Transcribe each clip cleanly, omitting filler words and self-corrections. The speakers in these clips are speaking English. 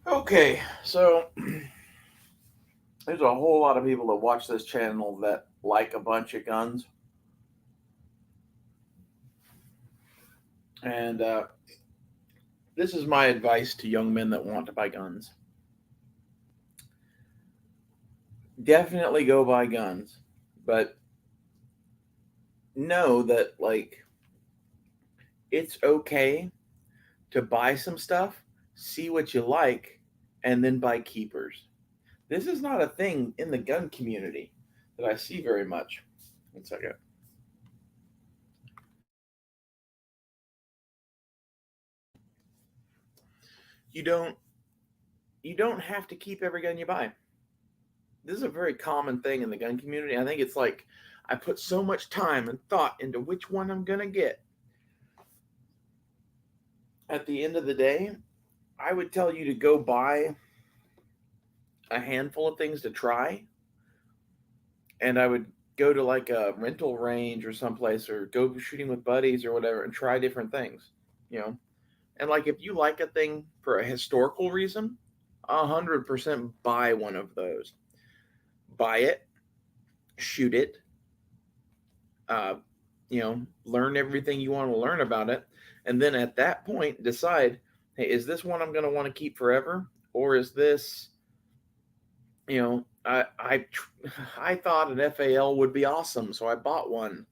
Okay, so there's a whole lot of people that watch this channel that like a bunch of guns, and this is my advice to young men that want to buy guns. Definitely go buy guns, but know that it's okay to buy some stuff, see what you like, and then buy keepers. This is not a thing in the gun community that I see very much. One second. You don't you don't have to keep every gun you buy. This is a very common thing in the gun community. I think it's like I put so much time and thought into which one I'm gonna get. At the end of the day, I would tell you to go buy a handful of things to try, and I would go to like a rental range or someplace or go shooting with buddies or whatever and try different things, you know. And like if you like a thing for a historical reason, 100% buy one of those. Buy it, shoot it, uh, learn everything you want to learn about it, and then at that point decide, hey, is this one I'm going to want to keep forever, or is this, I thought an FAL would be awesome, so I bought one,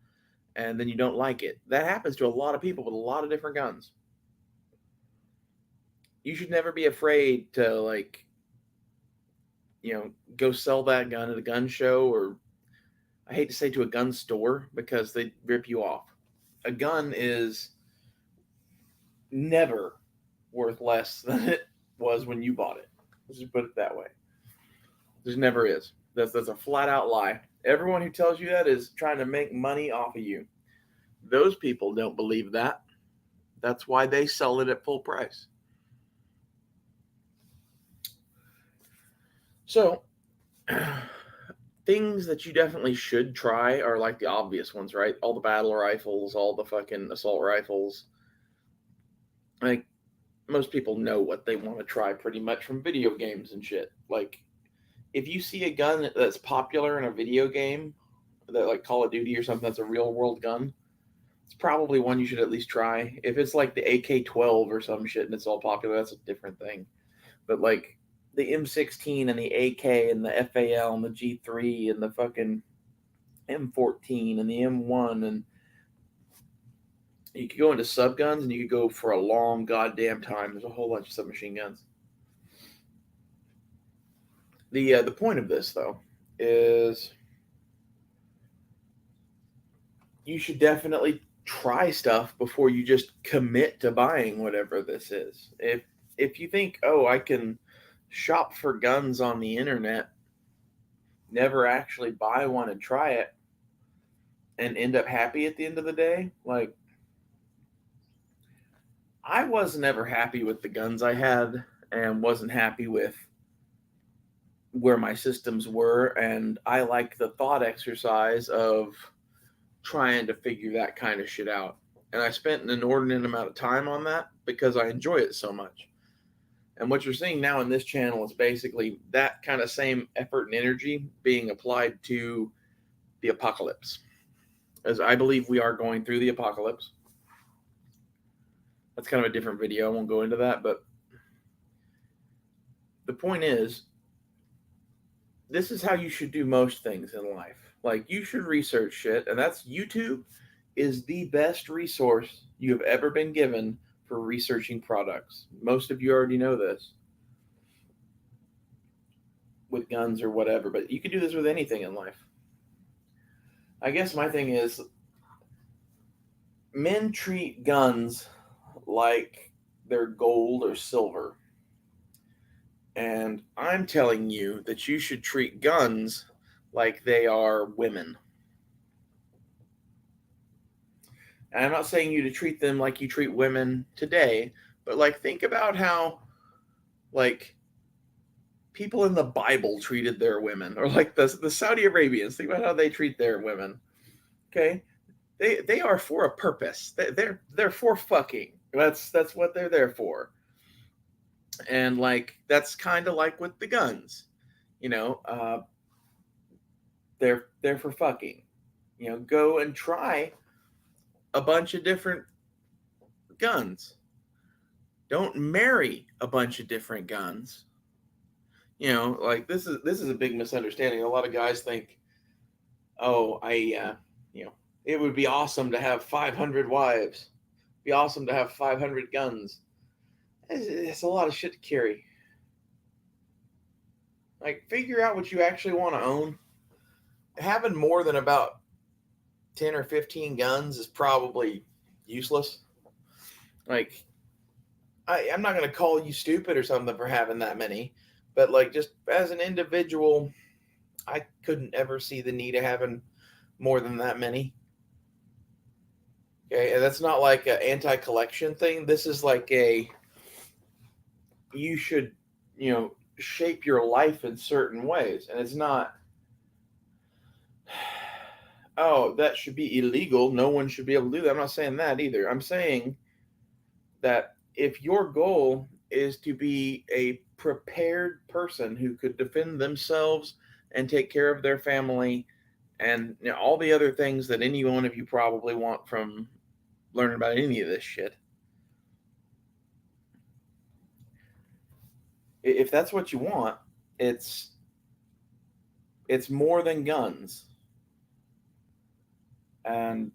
and then you don't like it. That happens to a lot of people with a lot of different guns. You should never be afraid to go sell that gun at a gun show, or I hate to say to a gun store because they rip you off. A gun is never worth less than it was when you bought it. Let's just put it that way. There never is. That's a flat out lie. Everyone who tells you that is trying to make money off of you. Those people don't believe that. That's why they sell it at full price. So, things that you definitely should try are like the obvious ones, right? All the battle rifles, all the fucking assault rifles. Like, most people know what they want to try pretty much from video games and shit. Like, if you see a gun that's popular in a video game, that like Call of Duty or something that's a real world gun, it's probably one you should at least try. If it's like the AK-12 or some shit and it's all popular, that's a different thing. But like the M16 and the AK and the FAL and the G3 and the fucking M14 and the M1, and you could go into sub guns and you could go for a long goddamn time. There's a whole bunch of submachine guns. The point of this though is you should definitely try stuff before you just commit to buying whatever this is. If you think, oh, I can shop for guns on the internet, never actually buy one and try it, and end up happy at the end of the day, like I was never happy with the guns I had and wasn't happy with where my systems were, and I like the thought exercise of trying to figure that kind of shit out. And I spent an inordinate amount of time on that because I enjoy it so much. And what you're seeing now in this channel is basically that kind of same effort and energy being applied to the apocalypse. As I believe we are going through the apocalypse. That's kind of a different video. I won't go into that. But the point is, this is how you should do most things in life. Like, you should research shit. And that's YouTube is the best resource you have ever been given for researching products. Most of you already know this with guns or whatever, but you can do this with anything in life. I guess my thing is men treat guns like they're gold or silver. And I'm telling you that you should treat guns like they are women. And I'm not saying you to treat them like you treat women today, but like think about how like people in the Bible treated their women, or like the Saudi Arabians. Think about how they treat their women. Okay, they are for a purpose. They're for fucking. That's what they're there for. And like that's kind of like with the guns, you know, they're for fucking. You know, go and try a bunch of different guns. Don't marry a bunch of different guns. You know, like this is a big misunderstanding. A lot of guys think, oh, you know, it would be awesome to have 500 wives. It'd be awesome to have 500 guns. It's a lot of shit to carry. Like, figure out what you actually want to own. Having more than about 10 or 15 guns is probably useless. Like, I'm not going to call you stupid or something for having that many, but like, just as an individual, I couldn't ever see the need of having more than that many. Okay, and that's not like an anti-collection thing. This is like you should, you know, shape your life in certain ways, and it's not, oh, that should be illegal. No one should be able to do that. I'm not saying that either. I'm saying that if your goal is to be a prepared person who could defend themselves and take care of their family and, you know, all the other things that any one of you probably want from learning about any of this shit, if that's what you want, it's it's more than guns. And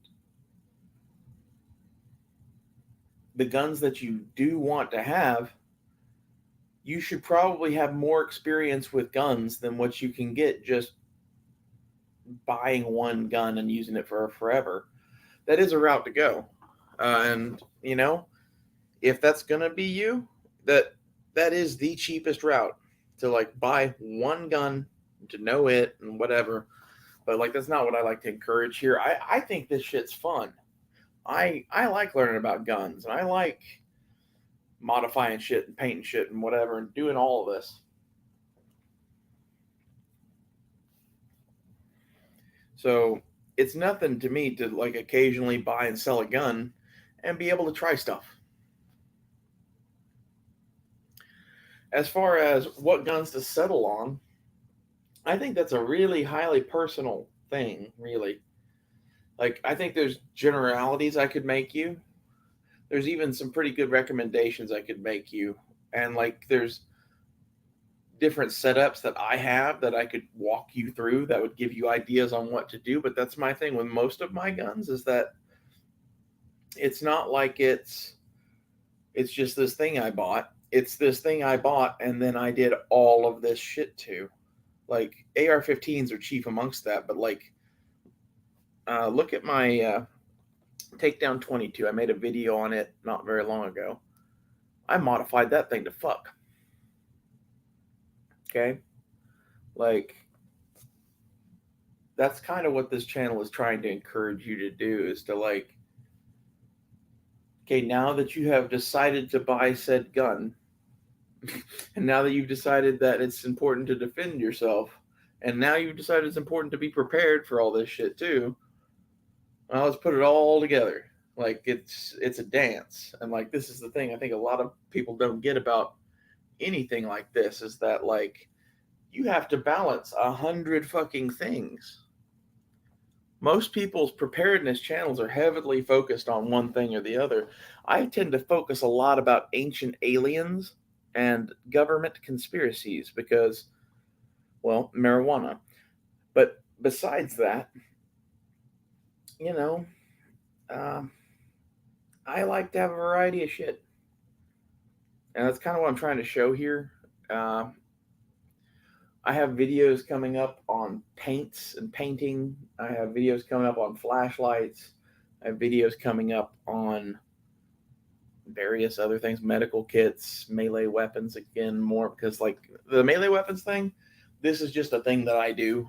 the guns that you do want to have, you should probably have more experience with guns than what you can get just buying one gun and using it for forever. That is a route to go. And you know, if that's gonna be you, that is the cheapest route, to like buy one gun, to know it and whatever. But like that's not what I like to encourage here. I think this shit's fun. I like learning about guns, and I like modifying shit and painting shit and whatever and doing all of this. So it's nothing to me to like occasionally buy and sell a gun and be able to try stuff. As far as what guns to settle on, I think that's a really highly personal thing, really. Like, I think there's generalities I could make you. There's even some pretty good recommendations I could make you. And like, there's different setups that I have that I could walk you through that would give you ideas on what to do. But that's my thing with most of my guns, is that it's not like it's just this thing I bought. It's this thing I bought and then I did all of this shit to. Like, AR-15s are chief amongst that, but like, look at my Takedown 22. I made a video on it not very long ago. I modified that thing to fuck. Okay? Like, that's kind of what this channel is trying to encourage you to do, is to like, okay, now that you have decided to buy said gun, and now that you've decided that it's important to defend yourself, and now you've decided it's important to be prepared for all this shit too, well, let's put it all together. Like, it's a dance. And like, this is the thing I think a lot of people don't get about anything like this, is that like, you have to balance 100 fucking things. Most people's preparedness channels are heavily focused on one thing or the other. I tend to focus a lot about ancient aliens and government conspiracies because, well, marijuana. But besides that, you know, um, I like to have a variety of shit. And that's kind of what I'm trying to show here. Uh, I have videos coming up on paints and painting. I have videos coming up on flashlights. I have videos coming up on various other things, medical kits, melee weapons, again, more because like the melee weapons thing, this is just a thing that I do.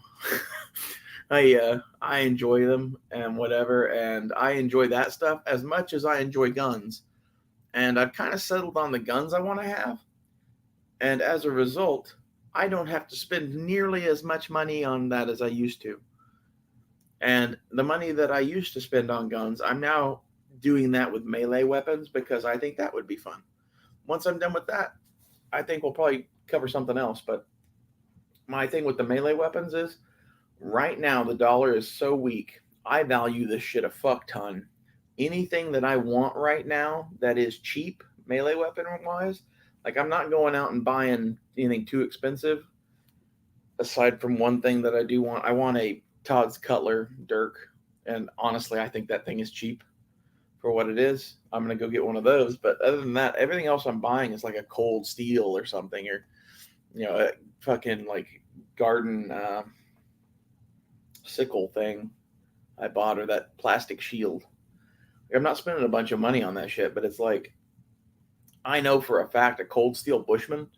I enjoy them and whatever, and I enjoy that stuff as much as I enjoy guns. And I've kind of settled on the guns I want to have. And as a result, I don't have to spend nearly as much money on that as I used to. And the money that I used to spend on guns, I'm now doing that with melee weapons because I think that would be fun. Once I'm done with that, I think we'll probably cover something else. But my thing with the melee weapons is right now the dollar is so weak. I value this shit a fuck ton. Anything that I want right now that is cheap, melee weapon wise, like I'm not going out and buying anything too expensive. Aside from one thing that I do want, I want a Todd's Cutler Dirk, and honestly, I think that thing is cheap for what it is. I'm gonna go get one of those. But other than that, everything else I'm buying is like a cold steel or something, or a fucking like garden sickle thing I bought, or that plastic shield. I'm not spending a bunch of money on that shit, but it's like I know for a fact a cold steel Bushman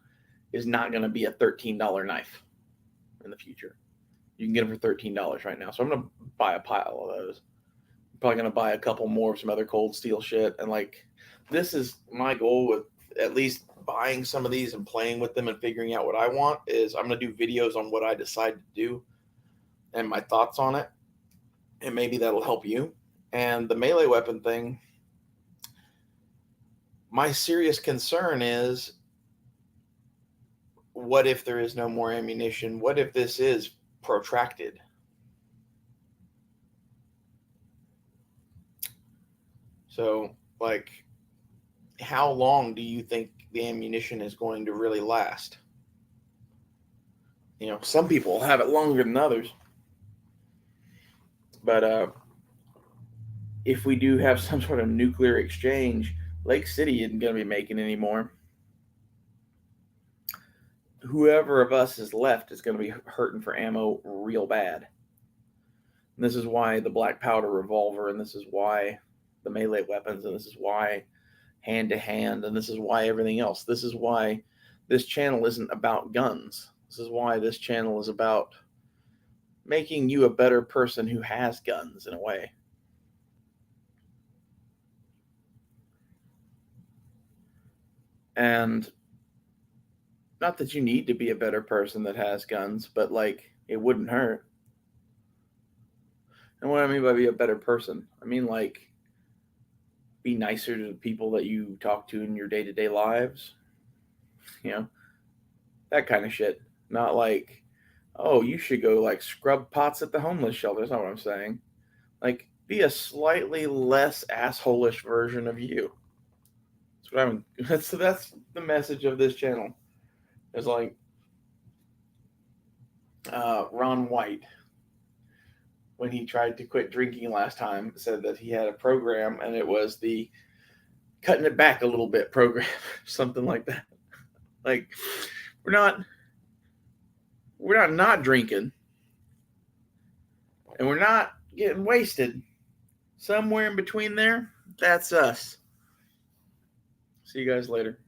is not going to be a $13 knife in the future. You can get them for $13 right now, so I'm going to buy a pile of those. I'm probably going to buy a couple more of some other cold steel shit, and like this is my goal with at least buying some of these and playing with them and figuring out what I want. Is I'm going to do videos on what I decide to do and my thoughts on it, and maybe that'll help you. And the melee weapon thing, my serious concern is, what if there is no more ammunition? What if this is protracted? So, like, how long do you think the ammunition is going to really last? Some people have it longer than others. But if we do have some sort of nuclear exchange, Lake City isn't going to be making any more. Whoever of us is left is going to be hurting for ammo real bad. And this is why the black powder revolver, and this is why the melee weapons, and this is why hand to hand, and this is why everything else. This is why this channel isn't about guns. This is why this channel is about making you a better person who has guns in a way. And not that you need to be a better person that has guns, but like it wouldn't hurt. And what I mean by be a better person, I mean like be nicer to the people that you talk to in your day-to-day lives. That kind of shit. Not like, oh, you should go like scrub pots at the homeless shelter. That's not what I'm saying. Like, be a slightly less assholish version of you. That's what I'm. That's the message of this channel. It's like Ron White, when he tried to quit drinking last time, said that he had a program, and it was the cutting it back a little bit program, something like that. Like, we're not drinking, and we're not getting wasted. Somewhere in between there, that's us. See you guys later.